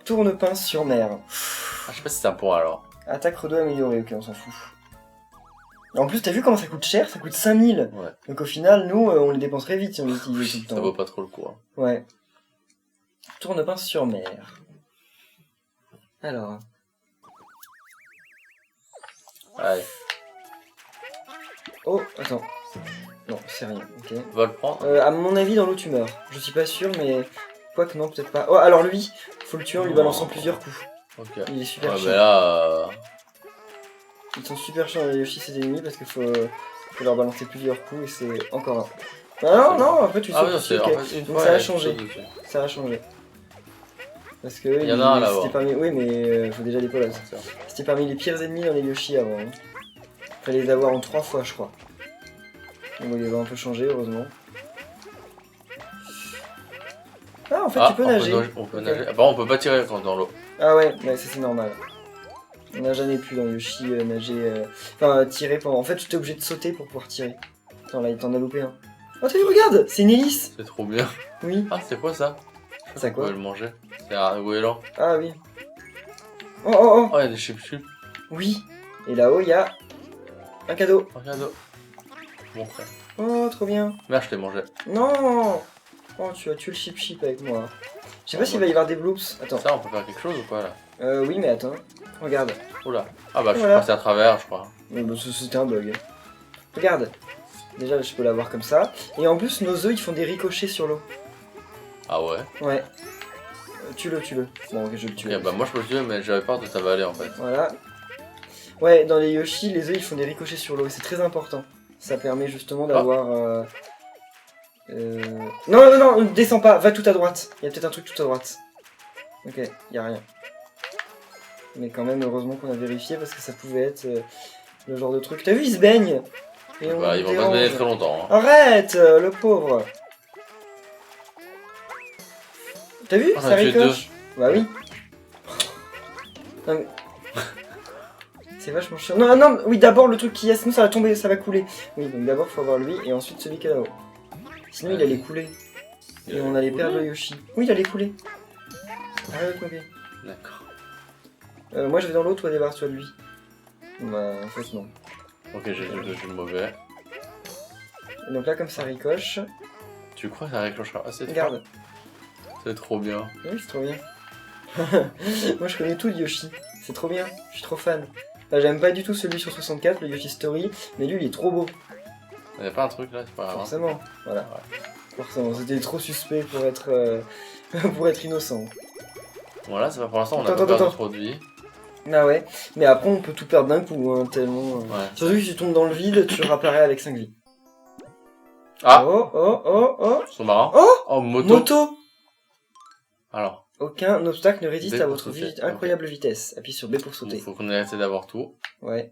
Tourne-pince sur mer. Ah, je sais pas si c'est un pont alors. Attaque redout améliorée, ok, on s'en fout. En plus, t'as vu comment ça coûte cher? Ça coûte 5000. Ouais. Donc au final, nous, on les dépenserait vite si on les utilisait tout le Ça temps. vaut pas trop le coup. Hein. Ouais. Tourne-pince sur mer. Alors. Allez, Oh, attends. Non, c'est rien, ok. on va le prendre. À mon avis, dans l'eau, tu meurs. Je suis pas sûr, mais... Quoique, non, peut-être pas. Oh, alors lui, faut le tuer en lui balançant plusieurs coups. Ok. Il est super Ouais, chiant. mais là... Ils sont super chiants les Yoshi, ces ennemis, parce qu'il faut leur balancer plusieurs coups, et c'est encore un. Ah non, non, après tu Ah sautes oui, non, dessus, c'est ok. en fait une Donc fois. ça a elle changé. saute dessus. Ça a changé. Parce que Il y en a un là-bas. c'était parmi... Oui, mais faut déjà des polottes. C'est ça. C'était parmi les pires ennemis dans les Yoshi avant. Hein. Fallait les avoir en 3 fois, je crois. Donc il va un peu changer, heureusement. Ah, en fait, tu peux nager. On peut Ok. nager. Ah, bah, on peut pas tirer quand dans l'eau. Ah ouais, ça c'est normal. On n'a jamais pu dans Yoshi nager... Enfin, tirer pendant... En fait, tu es obligé de sauter pour pouvoir tirer. Attends, là, il t'en a loupé un. Oh, t'as vu, regarde, c'est une hélice. C'est trop bien. Oui. Ah, c'est quoi ça? C'est On quoi? peut le manger. C'est un goéland. Ah oui. Oh, oh, oh. Oh, il y a des chip-chip. Oui. Et là-haut, il y a un cadeau. Un cadeau. Mon frère. Oh, trop bien. Merde, je t'ai mangé. Non. Oh, tu as tué le chip-chip avec moi. Je sais pas s'il va y avoir des bloops. Attends. Ça, on peut faire quelque chose ou pas là? Oui, mais attends. Regarde. Oula. Ah bah, je suis Voilà. passé à travers, je crois. Bah, c'était un bug. Regarde. Déjà, je peux l'avoir comme ça. Et en plus, nos œufs, ils font des ricochets sur l'eau. Ah ouais. Ouais. Tue-le. Bon, ok, je vais le tuer. Ok, bah moi je peux le tuer, mais j'avais peur de t'avaler en fait. Voilà. Ouais, dans les Yoshi, les œufs, ils font des ricochets sur l'eau. Et c'est très important. Ça permet justement d'avoir... Non, ne descends pas. Va tout à droite. Il y a peut-être un truc tout à droite. Ok, y a rien. Mais quand même, heureusement qu'on a vérifié parce que ça pouvait être le genre de truc. T'as vu, il se baigne. Et on Bah, le ils vont pas se baigner dérange. très longtemps. Hein. Arrête, le pauvre. T'as vu, On ça a tué ricoche. Bah oui. Non mais... C'est vachement chiant. Non, oui, d'abord le truc qui est, sinon ça va tomber, ça va couler. Oui, donc d'abord faut avoir lui et ensuite celui qui est là-haut. Sinon il allait couler. Et on allait perdre le Yoshi. Oui, il allait couler. Arrête, ok. D'accord. Moi je vais dans l'eau, toi débarque-toi de lui. Bah, en fait, non. Ok, j'ai le mauvais. Et donc là, comme ça ricoche. Tu crois que ça réclenchera assez Regarde. C'est trop bien. Oui, c'est trop bien. Moi je connais tout de Yoshi. C'est trop bien, je suis trop fan. Enfin, j'aime pas du tout celui sur 64, le Yoshi Story, mais lui il est trop beau. Y'a pas un truc là, c'est pas grave. Forcément, voilà. Ouais. Forcément, c'était trop suspect pour être, pour être innocent. Bon là, c'est pas pour l'instant, on a Attends, pas perdu attends. trop de vie. Ah ouais, mais après on peut tout perdre d'un coup, hein, tellement... Ouais. Surtout que si tu tombes dans le vide, tu réapparais avec 5 vies. Ah, Oh sous-marin. Oh, Oh, moto. moto. Alors, Aucun obstacle ne résiste B à pour votre sauter. incroyable vitesse. Appuie sur B pour sauter. il faut qu'on essaie d'avoir tout. Ouais.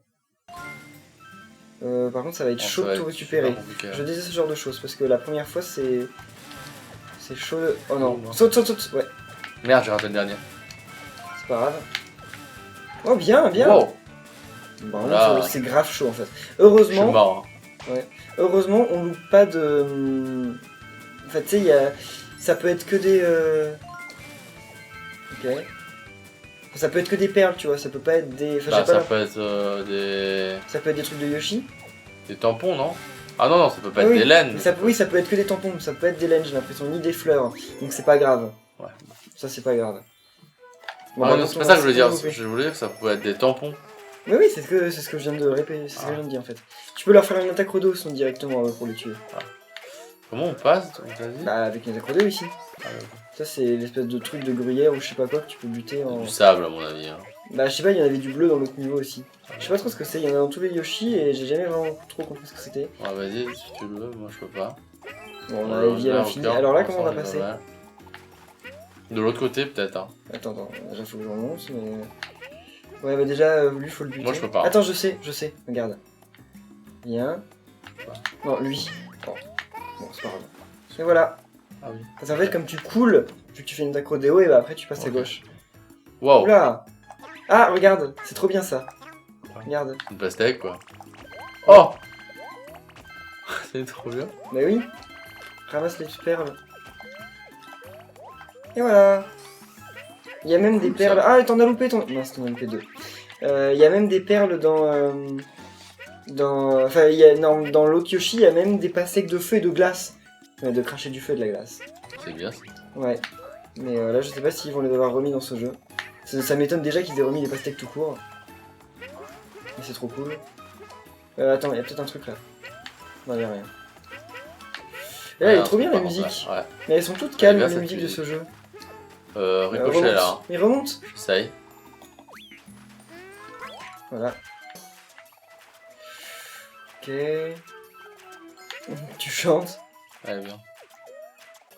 Par contre ça va être Bon, chaud ça de va tout être récupérer. super compliqué. Je déteste ce genre de choses parce que la première fois c'est... C'est chaud. Oh non. Oh, non. Saute. Ouais, Merde, j'ai raté le dernier. c'est pas grave. Oh bien. Wow, Bon, Voilà. c'est grave chaud en fait. je suis Heureusement, mort. heureusement on loupe pas de... En fait tu sais, il y a... ça peut être que des... Ok. Ça peut être que des perles, tu vois, ça peut pas être des... Enfin, Bah, je sais ça pas, peut être ça peut être des trucs de Yoshi. des tampons, non? Ah non, ça peut pas Ah être oui, des laines. mais ça, oui, ça peut être que des tampons, ça peut être des laines, j'ai l'impression, ni des fleurs. Donc c'est pas grave. Ouais. Ça c'est pas grave. Bon, Ah par non, contre, c'est on pas va ça que je voulais se dire. regrouper. Je voulais dire que ça pouvait être des tampons. Mais oui, c'est ce que je viens de répéter, c'est ce que je viens de dire en fait. Tu peux leur faire une attaque Rodo sinon directement pour les tuer. Comment on passe, t'as dit? Bah avec une attaque Rodo ici. Ah, ouais. Ça c'est l'espèce de truc de gruyère ou je sais pas quoi que tu peux buter en... Du sable à mon avis. Hein. Bah je sais pas, il y en avait du bleu dans l'autre niveau aussi. Je sais pas trop ce que c'est, il y en a dans tous les Yoshi et j'ai jamais vraiment trop compris ce que c'était. Ouais, vas-y, si tu le veux, moi je peux pas. Bon, on a la vie à l'infini. Alors là, comment on va passer? De l'autre côté, peut-être. Hein. Attends, déjà faut que je remonte, mais... Ouais, bah déjà, lui, faut le buter. Moi, je peux pas. Attends, je sais, regarde. Viens. Quoi? Non, lui. Bon, c'est pas grave. Et voilà. Ah oui. Parce qu'en fait, comme tu coules, vu que tu fais une attaque rodéo, et bah après tu passes à Ok. gauche. Wow. Oula! Ah, regarde, c'est trop bien ça. Regarde. Une pastèque, quoi. Oh. C'est trop bien. Bah oui. Ramasse les perles. Et voilà. Il y a même des Cool, perles. ça. Ah, t'en as loupé ton. Non, t'en as loupé deux. Il y a même des perles Enfin, dans l'autre Yoshi, il y a même des pastèques de feu et de glace. De cracher du feu et de la glace. C'est bien ça. Ouais. Mais là, je sais pas s'ils vont les avoir remis dans ce jeu. Ça m'étonne déjà qu'ils aient remis les pastèques tout court. Mais c'est trop cool. Attends, il y a peut-être un truc là. Non, y a rien. Et là, elle est trop bien la musique. Ouais. Mais elles sont toutes calmes bien, les cette musiques de musique. ce jeu. Ricochet Remonte. là. Hein. Il remonte. J'essaye. Voilà. Ok. Tu chantes. Allez, bien.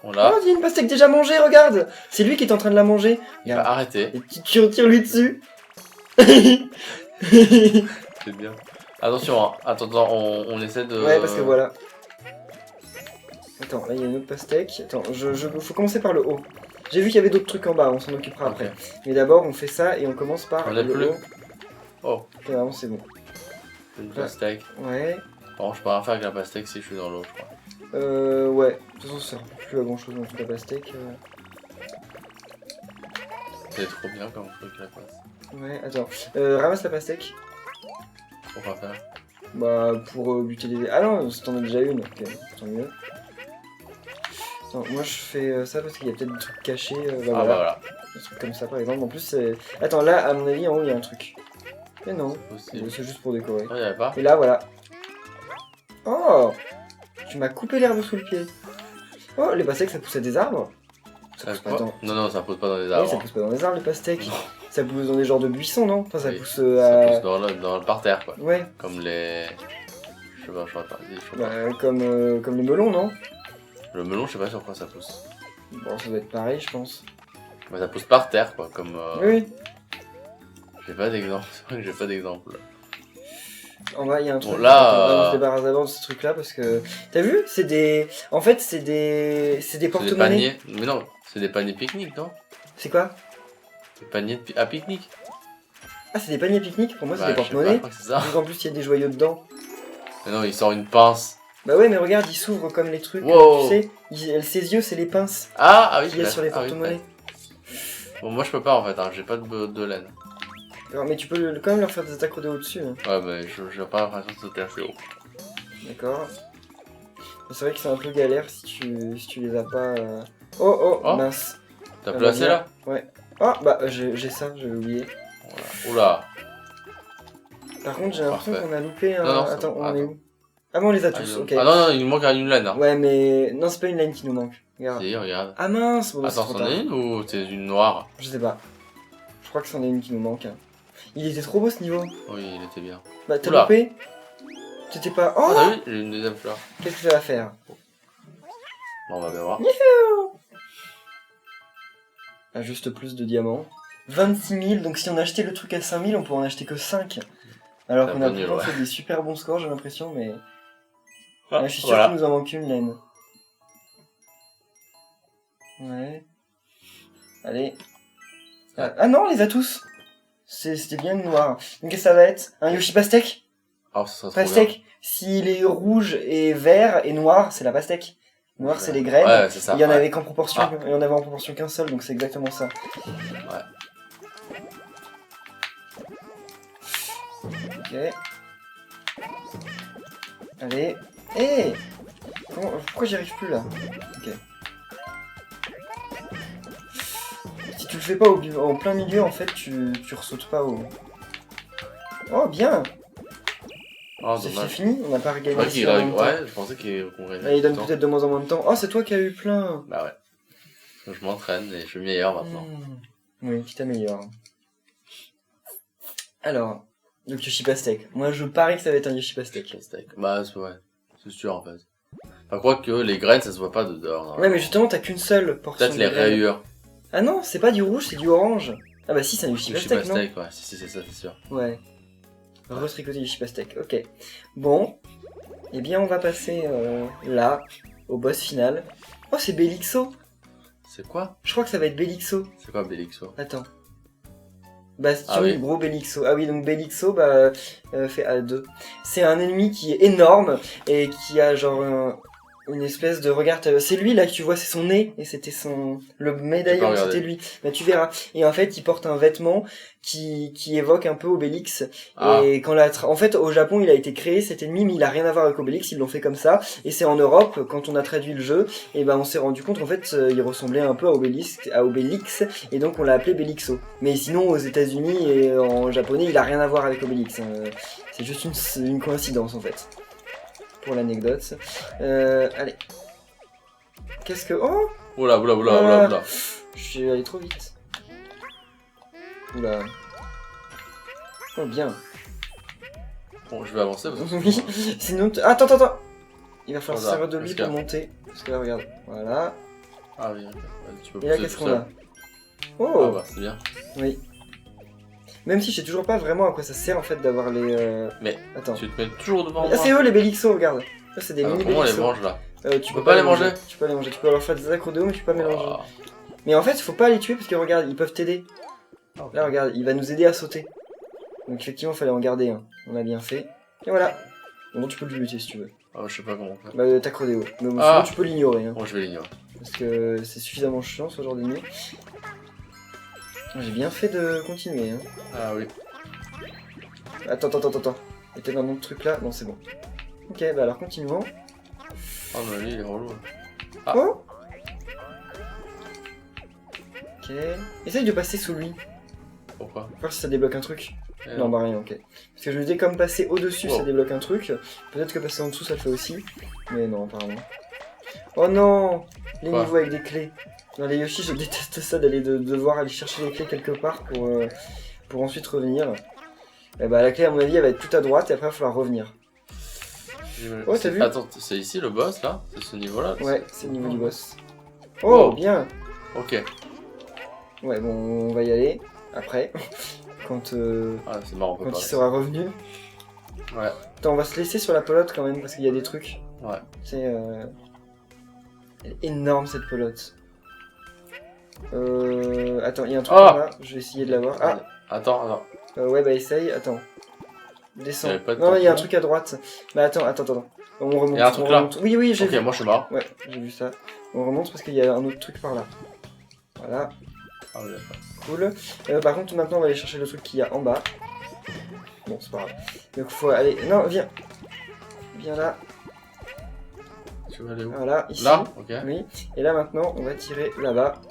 On Oh, l'a. il y a une pastèque déjà mangée, regarde. C'est lui qui est en train de la manger. Il va arrêter. Et tu retires lui dessus. C'est bien. Attention, hein. Attends, on essaie de. Ouais, parce que voilà. Attends, là il y a une autre pastèque. Attends, faut commencer par le haut. J'ai vu qu'il y avait d'autres trucs en bas, on s'en occupera après. Mais d'abord, on fait ça et on commence par On a le plus. haut. Oh, Ok, vraiment, c'est bon. une pastèque. Ouais. Bon, je peux rien faire avec la pastèque si je suis dans l'eau, je crois. Ouais. De toute façon, ça sert plus à grand chose dans toute la pastèque. C'est trop bien comme truc la passe. Ouais, attends. Ramasse la pastèque. Pourquoi faire? Bah, pour buter les... Ah non, t'en as déjà une. Ok, tant mieux. Attends, moi je fais ça parce qu'il y a peut-être des trucs cachés. Ah voilà. bah voilà. Des trucs comme ça par exemple. En plus, c'est... Attends, là, à mon avis, en haut, il y a un truc. Mais non, Possible. c'est juste pour décorer. Ah, y'avait pas? Et là, voilà. Oh! Tu m'as coupé l'herbe sous le pied. Oh, les pastèques, ça pousse à des arbres? Ça pousse pas dans... Non, ça pousse pas dans les Oui, arbres. ça pousse pas dans les arbres, les pastèques. Non. Ça pousse dans des genres de buissons, non? Enfin, ça Oui. pousse Ça pousse dans le parterre, quoi. Ouais, Comme les. Je sais pas, je sais pas. bah, comme les melons, non? Le melon, je sais pas sur quoi ça pousse. Bon, ça doit être pareil, je pense. Mais ça pousse par terre, quoi. Comme. Oui. J'ai pas d'exemple. C'est vrai que j'ai pas d'exemple. En bas, il y a un truc. Bon, là, Attends, on se débarrasse d'abord de ce truc-là parce que. T'as vu? C'est des. En fait, c'est des C'est des porte-monnaies. paniers. Mais non, c'est des paniers pique-nique, non? C'est quoi? Des paniers à pique-nique. Ah, c'est des paniers pique-nique? Pour moi, c'est Bah, des je sais pas, je porte-monnaies. crois que c'est ça. Vu qu'en plus, il y a des joyaux dedans. Mais non, il sort une pince. Bah ouais, mais regarde, il s'ouvre comme les trucs. Wow. Tu sais, ses yeux, c'est les pinces Ah oui, qu'il y a sur les ah oui, porte-monnaies. peut-être. Bon, moi je peux pas en fait, hein. J'ai pas de laine. Alors, mais tu peux quand même leur faire des attaques rodées au-dessus. Hein. Ouais, mais j'ai pas l'impression de sauter assez haut. D'accord. Mais c'est vrai que c'est un peu galère si tu les as pas. Oh, Oh. mince. T'as Ça placé va là? Ouais. Oh, bah j'ai ça, j'avais oublié. Voilà. Oula. Par contre, j'ai l'impression Parfait. qu'on a loupé un. Non, non, attends, c'est- on est attends. où? Ah bon, on les a Ah, tous, il... ok. ah non, il nous manque une laine. Hein. Ouais, mais. Non, c'est pas une laine qui nous manque. Regarde. Si, regarde. Ah mince, bon, c'est Attends, trop c'en tard. est une ou c'est une noire? Je sais pas. Je crois que c'en est une qui nous manque. Hein. Il était trop beau ce niveau. Oui, il était bien. Bah, t'as Oula. loupé? T'étais pas. Ah, Oh, t'as vu? J'ai une deuxième fleur. qu'est-ce que ça va faire? Bon, on va bien voir. Ah, juste plus de diamants. 26 000, donc si on achetait le truc à 5 000, on pourrait en acheter que 5. Alors C'est qu'on un a peu nul, pourtant ouais. fait des super bons scores, j'ai l'impression, mais. Ah, Ouais, je suis sûr voilà. qu'il nous en manque une laine. Ouais. Allez. Ah non, on les a tous. C'était bien noir. Donc qu'est-ce que ça va être? Un Yoshi pastèque? Ah, ça serait trop bien. Pastèque. S'il est rouge et vert et noir, c'est la pastèque. Noir, c'est les graines. Ouais, c'est ça. Il y en ouais. avait qu'en proportion, Ah. il y en avait en proportion qu'un seul, donc c'est exactement ça. Ok. Allez. Hé pourquoi j'y arrive plus là? Ok. Si tu le fais pas en plein milieu, en fait, tu ressautes pas au... Oh, bien. Oh, C'est dommage. fini, on n'a pas regagné Ouais, si en même temps. ouais, je pensais qu'on gagnait. Ah, il donne peut-être de moins en moins de temps. Oh, c'est toi qui as eu plein. Bah ouais. Je m'entraîne et je suis meilleur maintenant. Oui, tu t'améliores. Alors, donc Yoshi Pastèque. Moi, je parie que ça va être un Yoshi Pastèque. Bah, ouais. C'est sûr, en fait. Enfin, quoi que les graines, ça se voit pas de dehors. Ouais, mais justement, t'as qu'une seule portion. Peut-être les rayures. Ah non, c'est pas du rouge, c'est du orange. Ah bah si, c'est un Yoshi Pastèque, non? Ouais, si, c'est ça, c'est sûr. Ouais. Retricoter Yoshi Pastèque, ok. Bon. Eh bien, on va passer là, au boss final. Oh, c'est Bellixo. C'est quoi? Je crois que ça va être Bellixo. C'est quoi Bellixo? Attends. Bastion, Ah oui. gros Bellixo. Ah oui, donc Bellixo, bah, fait A2. C'est un ennemi qui est énorme et qui a genre une espèce de... Regarde, c'est lui là que tu vois, c'est son nez, et c'était son... Le médaillon, c'était lui. Bah tu verras. Et en fait, il porte un vêtement qui évoque un peu Obélix. Ah. Et quand en fait, au Japon, il a été créé cet ennemi, mais il a rien à voir avec Obélix, ils l'ont fait comme ça. Et c'est en Europe, quand on a traduit le jeu, et ben on s'est rendu compte qu'en fait, il ressemblait un peu à Obélix, et donc on l'a appelé Bellixo. Mais sinon, aux États-Unis et en japonais, il a rien à voir avec Obélix. C'est juste une coïncidence en fait. Pour l'anecdote. Allez. Qu'est-ce que... Oh, Oula. je suis allé trop vite. Oula. Oh, bien. Bon, je vais avancer parce que... Oui, sinon... Attends. Il va falloir se servir de lui Escape. pour monter. Parce que là, regarde. Voilà. Ah oui, ouais, tu peux Et là, pousser qu'est-ce tout qu'on seul. a? Oh, Ah bah, c'est bien. oui. Même si je sais toujours pas vraiment à quoi ça sert en fait d'avoir les... Mais Attends. tu te mets toujours devant Ah, moi. c'est eux les Bellixo, regarde. Ça, c'est des Alors, mini comment on les Bellixo. mange là? Tu peux pas les manger. Tu peux pas les manger. Tu peux leur faire des accrodéos, mais tu peux pas mélanger. Oh. Mais en fait, faut pas les tuer parce que regarde, ils peuvent t'aider. Ah, ok. Là, regarde, il va nous aider à sauter. Donc, effectivement, il fallait en garder un. On a bien fait. Et voilà. Bon, tu peux le lutter si tu veux. Ah, je sais pas comment faire. Bah, t'accrodéo. Mais bon, Ah. sinon, tu peux l'ignorer. Hein, Bon, je vais l'ignorer. parce que c'est suffisamment chiant ce genre d'ennemi. J'ai bien fait de continuer. Hein. Ah oui. Attends. Et t'es dans un autre truc là? Non, c'est bon. Ok, bah alors continuons. Oh, mais lui, il est relou. Ah. Oh. Ok. Essaye de passer sous lui. Pourquoi? Voir si ça débloque un truc. Eh Non, bah rien, ok. Parce que je me disais, comme passer au-dessus, Wow. ça débloque un truc. Peut-être que passer en dessous, ça le fait aussi. Mais non, apparemment. Oh non! Les Quoi? niveaux avec des clés. Dans les Yoshi, je déteste ça d'aller devoir aller chercher les clés quelque part pour ensuite revenir. Et bah, la clé, à mon avis, elle va être tout à droite et après, il va falloir revenir. Oh, t'as vu? Attends, c'est ici le boss là? C'est ce niveau là? Ouais, c'est le niveau du boss. Oh, Wow. bien! Ok. Ouais, bon, on va y aller. Après. Quand Ah, c'est marrant, on peut il pas. sera revenu. Ouais. Attends, on va se laisser sur la pelote quand même parce qu'il y a des trucs. Ouais. C'est elle est énorme cette pelote. Attends, il y a un truc Ah là, je vais essayer de l'avoir. Ah, Attends. ouais, bah essaye, attends. Descends. Il y avait pas de Non, il y a un tampon. truc à droite. Bah attends. On remonte. Il y a un truc on là. remonte. Oui, j'ai Ok, vu. moi je suis mort. Ouais, j'ai vu ça. On remonte parce qu'il y a un autre truc par là. Voilà, Ah oui, d'accord. cool. Par contre, maintenant, on va aller chercher le truc qu'il y a en bas. Bon, c'est pas grave. Donc, faut aller... Non, viens. Viens là. Tu veux aller où? Voilà, ici. Là? Ok. Oui. Et là, maintenant, on va tirer là-bas.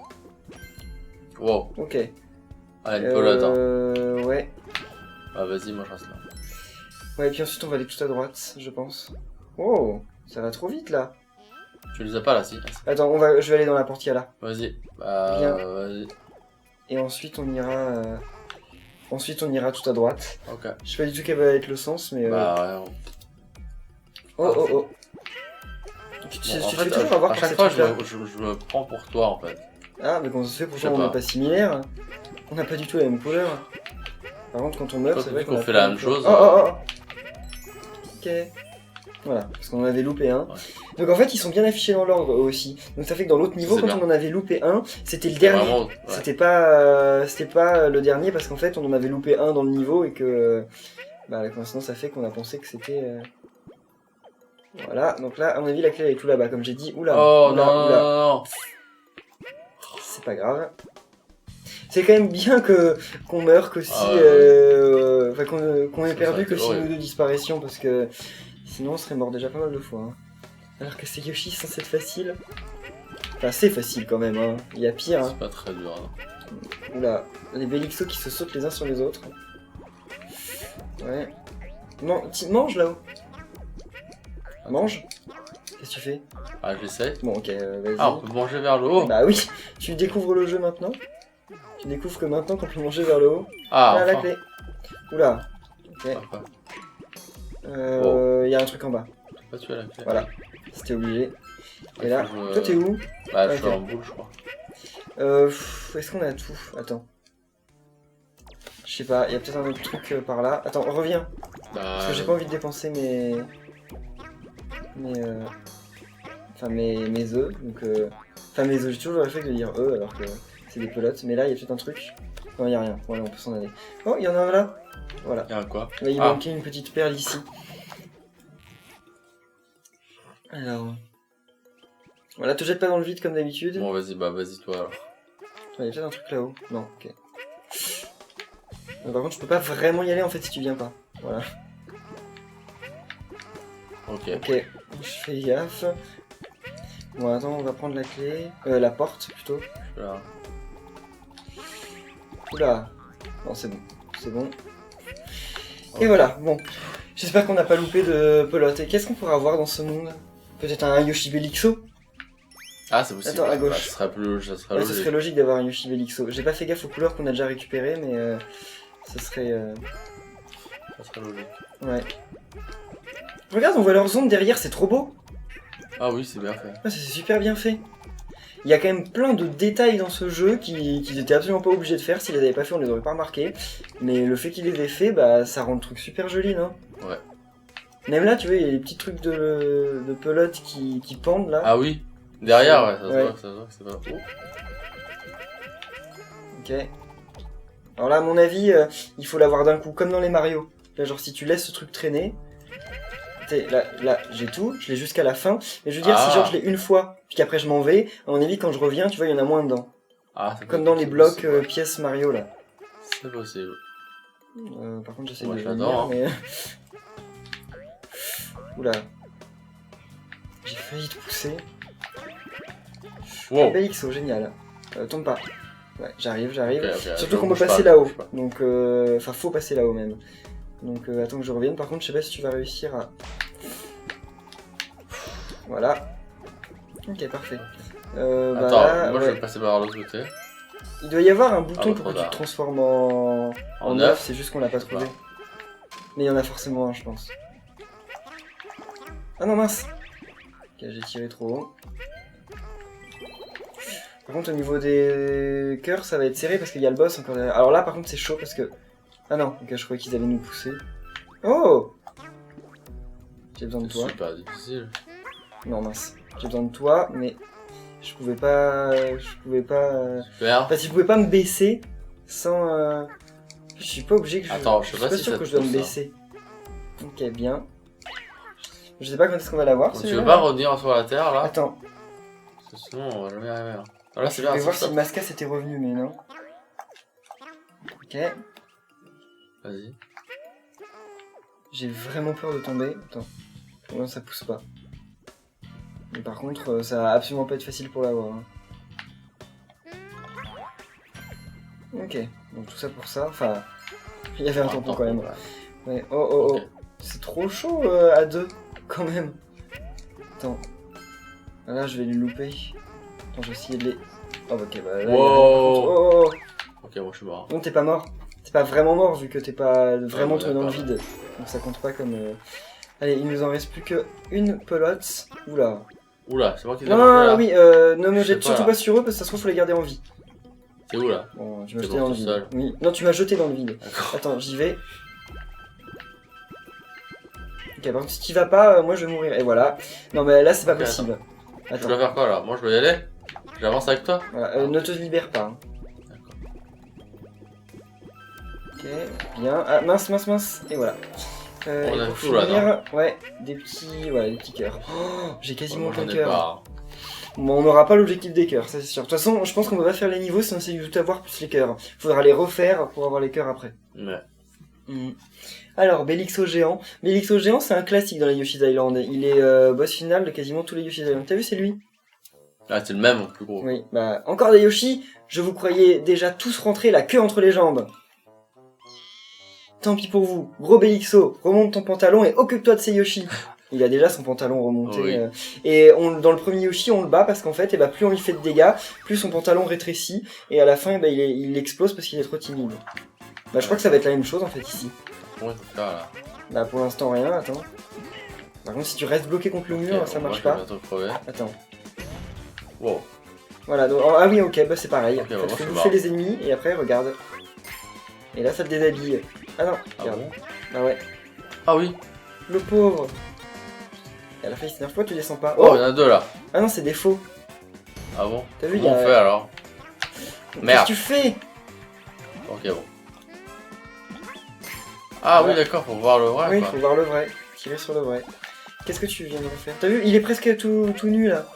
Wow. Ok. Ah, une pelote. Hein. Ouais. Ah, vas-y, moi je reste là. Ouais, et puis ensuite, on va aller tout à droite, je pense. Oh, ça va trop vite, là. Tu les as pas là, si? Attends, je vais aller dans la porte qu'il y a là. Vas-y. Bah, Viens. vas-y. Et ensuite, on ira... Ensuite, on ira tout à droite. Ok. Je sais pas du tout quel va être le sens, mais... Bah, ouais. Oh. Tu Bon, en fais fait, toujours avoir à par chaque ces fois, trucs-là. je me prends pour toi en fait. Ah, mais comment ça se fait? Je Pourtant, sais on n'est pas. pas similaires. On n'a pas du tout la même couleur. Par contre, quand on meurt, Toi, c'est vu vrai qu'on a fait pas la même chose, Oh. Ok. Voilà, parce qu'on en avait loupé un. Ouais. Donc en fait, ils sont bien affichés dans l'ordre eux aussi. Donc ça fait que dans l'autre niveau, C'est quand bien. on en avait loupé un, c'était le dernier. Vraiment, ouais. C'était pas le dernier parce qu'en fait, on en avait loupé un dans le niveau et que bah la coïncidence a fait qu'on a pensé que c'était voilà. Donc là, à mon avis, la clé elle est tout là-bas, comme j'ai dit. Oula. Oh oula, non, oula. non. C'est pas grave. C'est quand même bien qu'on meure que si Ah ouais, enfin qu'on ait Ça, perdu ça, que si horrible. nous deux disparaissions parce que sinon on serait mort déjà pas mal de fois. Hein. Alors que c'est Yoshi censé être facile. Enfin c'est facile quand même, hein. Il y a pire. Hein. C'est pas très dur. Non. Oula, les Bélixos qui se sautent les uns sur les autres. Ouais. Mange là-haut. Mange. Qu'est-ce que tu fais? Ah, j'essaie. Bon, ok, vas-y. Ah, on peut manger vers le haut. Bah oui, tu découvres le jeu maintenant. Tu découvres que maintenant qu'on peut manger vers le haut. Ah, Là, la enfin. clé. Oula. Ok. Enfin. Y a un truc en bas. J'ai pas tué la clé. Voilà. C'était obligé. Et là, Faut que je- toi t'es où? Bah, je suis Ok. en boule, je crois. Est-ce qu'on a tout? Attends. Je sais pas, il y a peut-être un autre truc par là. Attends, reviens. Parce que j'ai pas envie de dépenser mes œufs. Donc, enfin, mes œufs, j'ai toujours le réflexe de dire eux alors que c'est des pelotes. Mais là, il y a peut-être un truc. Non, il y a rien. Voilà, on peut s'en aller. Oh, il y en a un là. Voilà. Y'a quoi? Là, il Ah. manquait une petite perle ici. Alors. Voilà, te jette pas dans le vide comme d'habitude. Bon, vas-y, bah, vas-y, toi alors. Il y a peut-être un truc là-haut. Non, ok. Par contre, je peux pas vraiment y aller en fait si tu viens pas. Voilà. Ok. Ok, je fais gaffe. Bon, attends, on va prendre la clé. La porte plutôt. Là. Oula. Non, c'est bon. C'est bon. Et voilà, bon. J'espère qu'on n'a pas loupé de pelote. Et qu'est-ce qu'on pourra avoir dans ce monde? Peut-être un Yoshi Bélixo? Ah, c'est possible. Attends, à gauche. Bah, ça serait plus ça serait Ouais, ce logique. serait logique d'avoir un Yoshi Bélixo. J'ai pas fait gaffe aux couleurs qu'on a déjà récupérées, mais ce serait... Ça serait logique. Ouais. Regarde, on voit leurs ombres derrière, c'est trop beau. Ah oui, c'est bien fait. Ouais, c'est super bien fait. Il y a quand même plein de détails dans ce jeu qu'ils étaient absolument pas obligés de faire. S'ils les avaient pas fait, on les aurait pas remarqués. Mais le fait qu'ils les aient fait, bah ça rend le truc super joli, non? Ouais. Même là, tu vois, il y a les petits trucs de pelote qui pendent là. Ah oui. Derrière, ouais, ça se Ouais. voit, ça se voit que c'est pas. Oh. Ok. Alors là, à mon avis, il faut l'avoir d'un coup, comme dans les Mario. Là, genre, si tu laisses ce truc traîner... Là, j'ai tout, je l'ai jusqu'à la fin. Mais je veux dire, Ah. si genre je l'ai une fois, puis qu'après je m'en vais, à mon avis, quand je reviens, tu vois, il y en a moins dedans. Ah, c'est Comme possible, dans les c'est blocs possible. pièces Mario, là. C'est possible. Par contre, j'essaie Moi, de j'adore, venir, mais... Oula. J'ai failli te pousser. Wow. Bélixo, génial. Tombe pas. Ouais, j'arrive. Ok, ok, Surtout je qu'on peut bouge pas, passer je là-haut. bouge pas. Donc, enfin, faut passer là-haut même. Donc, attends que je revienne. Par contre, je sais pas si tu vas réussir à... Voilà. Ok, parfait. Bah, Attends, là, moi je ouais. vais passer par l'autre côté. Il doit y avoir un bouton bah, pour trop que tu tard. te transformes en En œuf, œuf. c'est juste qu'on l'a pas trouvé. Mais il y en a forcément un, je pense. Ah non, mince. Ok, j'ai tiré trop haut. Par contre, au niveau des cœurs, ça va être serré parce qu'il y a le boss encore derrière. Alors là, par contre, c'est chaud parce que... Ah non, ok, je croyais qu'ils allaient nous pousser. Oh! J'ai besoin de C'est toi. super difficile. Non, mince. J'ai besoin de toi, mais... Je pouvais pas... Super. Enfin, si je pouvais pas me baisser sans... Je suis pas obligé que je... Attends, je sais pas si sûr ça que te je dois me pousse, baisser. Ok, bien. Je sais pas quand est-ce qu'on va l'avoir. Donc, tu celui-là, veux pas là. revenir sur la terre là? Attends, Parce que sinon on va jamais arriver là. Ah, là c'est je bien, vais voir c'est si Masca s'était revenu, mais non. Ok, Vas-y. j'ai vraiment peur de tomber. Attends, pour l'instant ça pousse pas. Mais par contre, ça va absolument pas être facile pour l'avoir. Hein. Ok, donc tout ça pour ça. Enfin, il y avait un tampon quand même. Ouais. Oh, Ok. c'est trop chaud à deux, quand même. Attends. Là, je vais les louper. Attends, je vais essayer de les... Oh, ok, bah là... il y a rien, par contre. Oh. Ok, moi je suis mort. Non, t'es pas mort. T'es pas vraiment mort, vu que t'es pas vraiment Ah, tombé dans le d'accord. vide. Donc ça compte pas comme... Allez, il nous en reste plus qu'une pelote. Oula. Oula, c'est moi qui les ai Non, mangés, là. oui, ne me Je sais jette pas, surtout là. pas sur eux, parce que ça se trouve, faut les garder en vie. C'est où là? Bon, tu m'as T'es jeté mort dans le tout vide. seul. Oui. Non, tu m'as jeté dans le vide. D'accord. Attends, j'y vais. Ok, par contre, si t'y vas pas, moi je vais mourir. Et voilà. Non, mais là, c'est pas Ok, possible. Je Attends. dois faire quoi là? Moi je dois y aller? J'avance avec toi? Voilà, ne te libère pas. Hein. Ok, bien. Ah, mince. Et voilà. On et a pour tout, là, finir, ouais, des petits cœurs. Oh, j'ai quasiment Moi j'en aucun ai cœur. pas. Bon, on n'aura pas l'objectif des cœurs, ça c'est sûr. De toute façon, je pense qu'on va pas faire les niveaux si on essaie de tout avoir plus les cœurs. Faudra les refaire pour avoir les cœurs après. Ouais. Alors, Bélixo géant. Bélixo géant, c'est un classique dans les Yoshi's Island. Il est boss final de quasiment tous les Yoshi's Island. T'as vu, c'est lui? Ah, c'est le même, en plus gros. Oui, bah, encore des Yoshi. Je vous croyais déjà tous rentrés la queue entre les jambes. Tant pis pour vous. Gros Bélixo, remonte ton pantalon et occupe-toi de ces Yoshi. Il a déjà son pantalon remonté. Oui. Et dans le premier Yoshi, on le bat parce qu'en fait, plus on lui fait de dégâts, plus son pantalon rétrécit. Et à la fin, il explose parce qu'il est trop timide. Bah, je crois que ça va être la même chose en fait ici. Comment il faut faire là? Bah, pour l'instant, rien, attends. Par contre, si tu restes bloqué contre le mur, Ok, ça moi, marche je vais pas. bientôt crever. Attends. Wow. Voilà, donc, ah oui, ok, bah c'est pareil. Ok, bah, En fait, moi, faut je bouffer suis les ennemis et après, regarde. Et là, ça te déshabille. Ah non, Ah regarde. bon? Ah ouais. Ah oui. Le pauvre. Et à la fin, il s'énerve. Pourquoi tu descends pas? Oh, il y en a deux là. Ah non, c'est des faux. Ah bon? T'as vu, Comment on fait alors? Qu'est-ce Merde. que tu fais? Ok, bon. Ah Ouais. oui, d'accord, faut voir le vrai Oui, il quoi. faut voir le vrai. Tirer sur le vrai. Qu'est-ce que tu viens de refaire? T'as vu, il est presque tout nu là.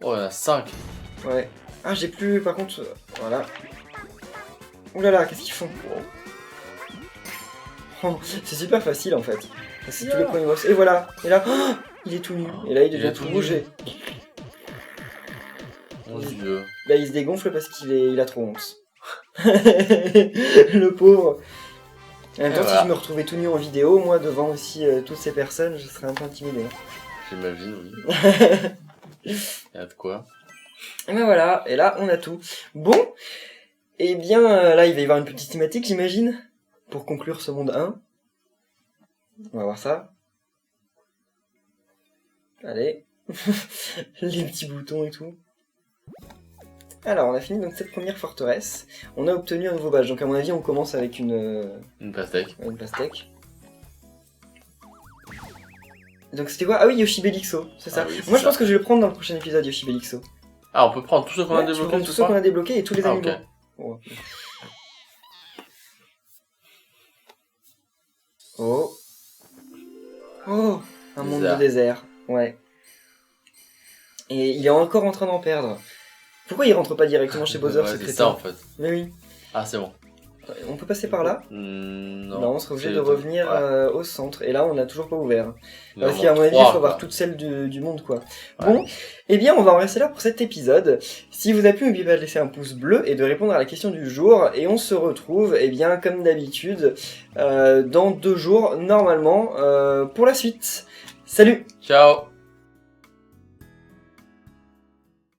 Oh, il y en a 5. Ouais. Ah, j'ai plus, par contre, voilà. Ouh là là, qu'est-ce qu'ils font? Oh, c'est super facile en fait. C'est tous les premiers boss. Et voilà. Et là, il est tout nu. Et là, il devient tout rouge. Mon dieu. Là, il se dégonfle parce il a trop honte. Le pauvre. En même temps, si je me retrouvais tout nu en vidéo, moi, devant aussi toutes ces personnes, je serais un peu intimidé. J'imagine, oui. Il y a de quoi. Et ben voilà, et là, on a tout. Bon, et bien, là, il va y avoir une petite thématique, j'imagine, pour conclure ce monde 1. On va voir ça. Allez. Les petits boutons et tout. Alors, on a fini donc cette première forteresse. On a obtenu un nouveau badge. Donc, à mon avis, on commence avec une pastèque. Une pastèque. Donc, c'était quoi? Ah oui, Yoshi Bélixo, c'est ça. Ah oui, Moi, je pense que je vais le prendre dans le prochain épisode, Yoshi Bélixo. Ah, on peut prendre tous ceux qu'on a Tu peux débloqués, prendre tous tout ceux qu'on ça? a débloqués et tous les Ah, animaux. ok. Oh. Oh. Oh, un monde de désert. Ouais. Et il est encore en train d'en perdre. Pourquoi il rentre pas directement chez Bowser, Ouais, ce c'est crétin? ça en fait. Mais oui. Ah, c'est bon. On peut passer par là? Non. Non, on serait obligé C'est de le- revenir ouais. Au centre. Et là, on n'a toujours pas ouvert. Il en Parce qu'à manque mon avis, il trois, faut avoir quoi. toutes celles du monde, quoi. Ouais. Bon, eh bien, on va en rester là pour cet épisode. Si vous a plu, n'oubliez pas de laisser un pouce bleu et de répondre à la question du jour. Et on se retrouve, eh bien, comme d'habitude, dans 2 jours, normalement, pour la suite. Salut! Ciao!